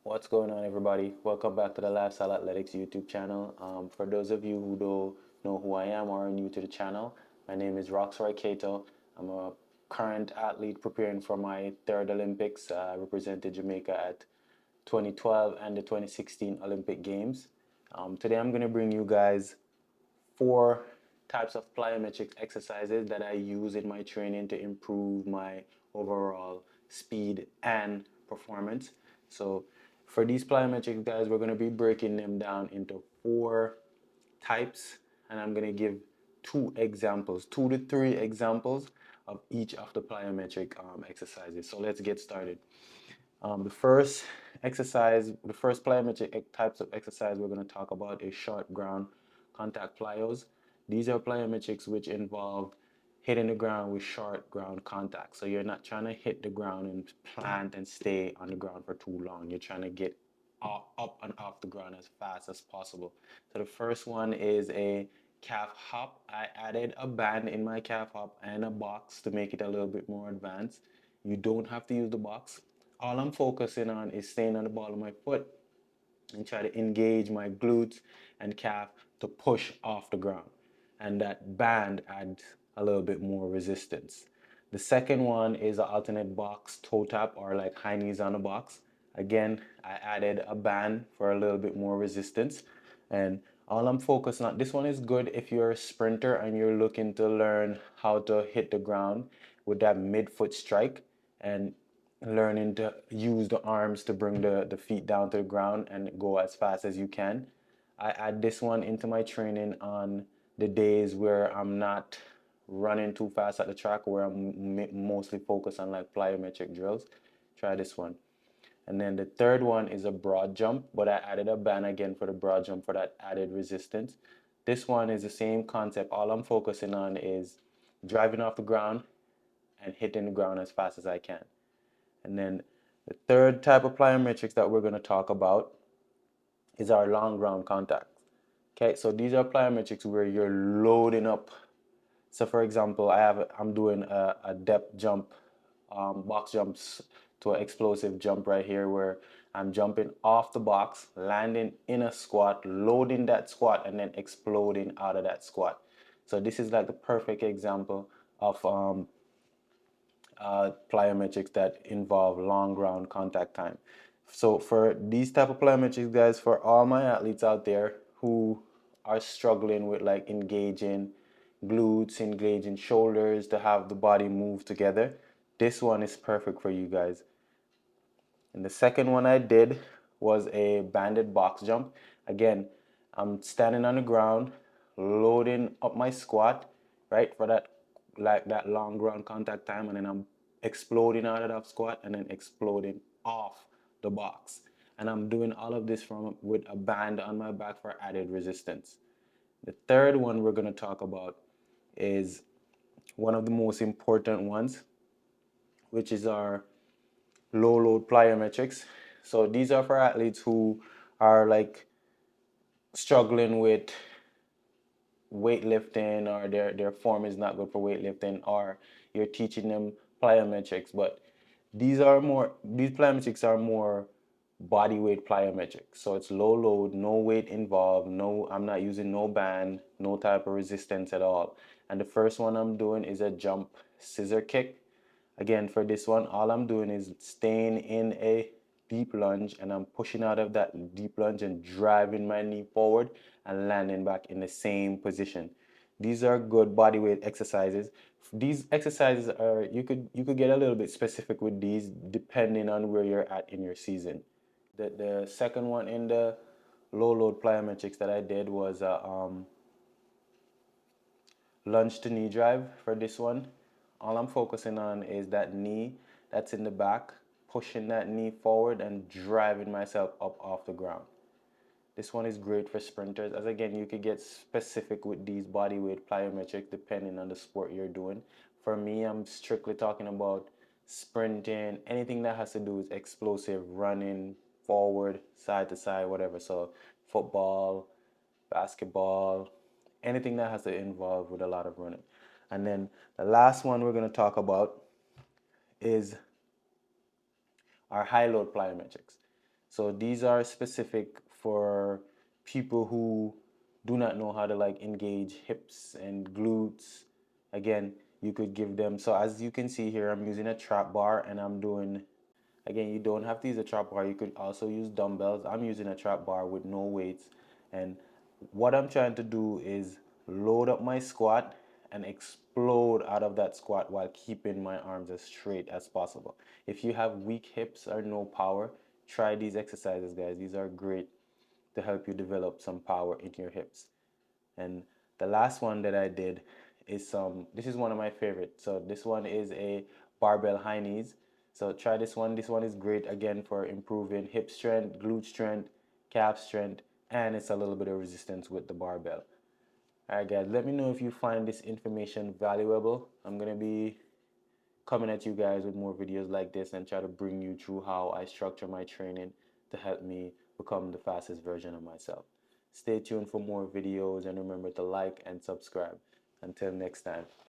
What's going on, everybody? Welcome back to the LyfeStyle Athletics YouTube channel. For those of you who don't know who I am or are new to the channel, my name is Roxroy Cato. I'm a current athlete preparing for my third Olympics. I represented Jamaica at 2012 and the 2016 Olympic Games. Today I'm going to bring you guys 4 types of plyometric exercises that I use in my training to improve my overall speed and performance. So for these plyometrics, guys, we're going to be breaking them down into 4 types, and I'm going to give 2 examples, 2 to 3 examples of each of the plyometric exercises. So let's get started. The first exercise, the first plyometric types of exercise we're going to talk about is short ground contact plyos. These are plyometrics which involve hitting the ground with short ground contact. So you're not trying to hit the ground and plant and stay on the ground for too long. You're trying to get up and off the ground as fast as possible. So the first one is a calf hop. I added a band in my calf hop and a box to make it a little bit more advanced. You don't have to use the box. All I'm focusing on is staying on the ball of my foot and try to engage my glutes and calf to push off the ground. And that band adds a little bit more resistance. The second one is an alternate box toe tap, or like high knees on a box. Again, I added a band for a little bit more resistance. And all I'm focused on, this one is good if you're a sprinter and you're looking to learn how to hit the ground with that mid-foot strike and learning to use the arms to bring the feet down to the ground and go as fast as you can. I add this one into my training on the days where I'm not running too fast at the track, where I'm mostly focused on like plyometric drills. Try this one. And then the third one is a broad jump, but I added a band again for the broad jump for that added resistance. This one is the same concept. All I'm focusing on is driving off the ground and hitting the ground as fast as I can. And then the third type of plyometrics that we're going to talk about is our long ground contact. Okay, so these are plyometrics where you're loading up. So for example, I'm doing a depth jump, box jumps to an explosive jump right here, where I'm jumping off the box, landing in a squat, loading that squat, and then exploding out of that squat. So this is like the perfect example of plyometrics that involve long ground contact time. So for these type of plyometrics, guys, for all my athletes out there who are struggling with like engaging glutes, engaging shoulders to have the body move together, this one is perfect for you guys. And the second one I did was a banded box jump. Again, I'm standing on the ground, loading up my squat, right, for that like that long ground contact time, and then I'm exploding out of that squat and then exploding off the box. And I'm doing all of this from with a band on my back for added resistance. The third one we're going to talk about is one of the most important ones, which is our low load plyometrics. So these are for athletes who are like struggling with weightlifting, or their form is not good for weightlifting, or you're teaching them plyometrics. But these plyometrics are more body weight plyometrics. So it's low load, no weight involved, no, I'm not using no band, no type of resistance at all. And the first one I'm doing is a jump scissor kick. Again, for this one, all I'm doing is staying in a deep lunge, and I'm pushing out of that deep lunge and driving my knee forward and landing back in the same position. These are good body weight exercises. These exercises are, you could get a little bit specific with these depending on where you're at in your season. The second one in the low load plyometrics that I did was a lunge to knee drive. For this one, all I'm focusing on is that knee that's in the back, pushing that knee forward and driving myself up off the ground. This one is great for sprinters, as again, you could get specific with these body weight plyometrics depending on the sport you're doing. For me, I'm strictly talking about sprinting, anything that has to do with explosive running, forward, side to side, whatever. So football, basketball, anything that has to involve with a lot of running. And then the last one we're going to talk about is our high load plyometrics. So these are specific for people who do not know how to like engage hips and glutes. Again, you could give them, so as you can see here, I'm using a trap bar and I'm doing, again, you don't have to use a trap bar. You could also use dumbbells. I'm using a trap bar with no weights. And what I'm trying to do is load up my squat and explode out of that squat while keeping my arms as straight as possible. If you have weak hips or no power, try these exercises, guys. These are great to help you develop some power in your hips. And the last one that I did is this is one of my favorites. So this one is a barbell high knees. So try this one. This one is great again for improving hip strength, glute strength, calf strength, and it's a little bit of resistance with the barbell. All right, guys, let me know if you find this information valuable. I'm going to be coming at you guys with more videos like this and try to bring you through how I structure my training to help me become the fastest version of myself. Stay tuned for more videos and remember to like and subscribe. Until next time.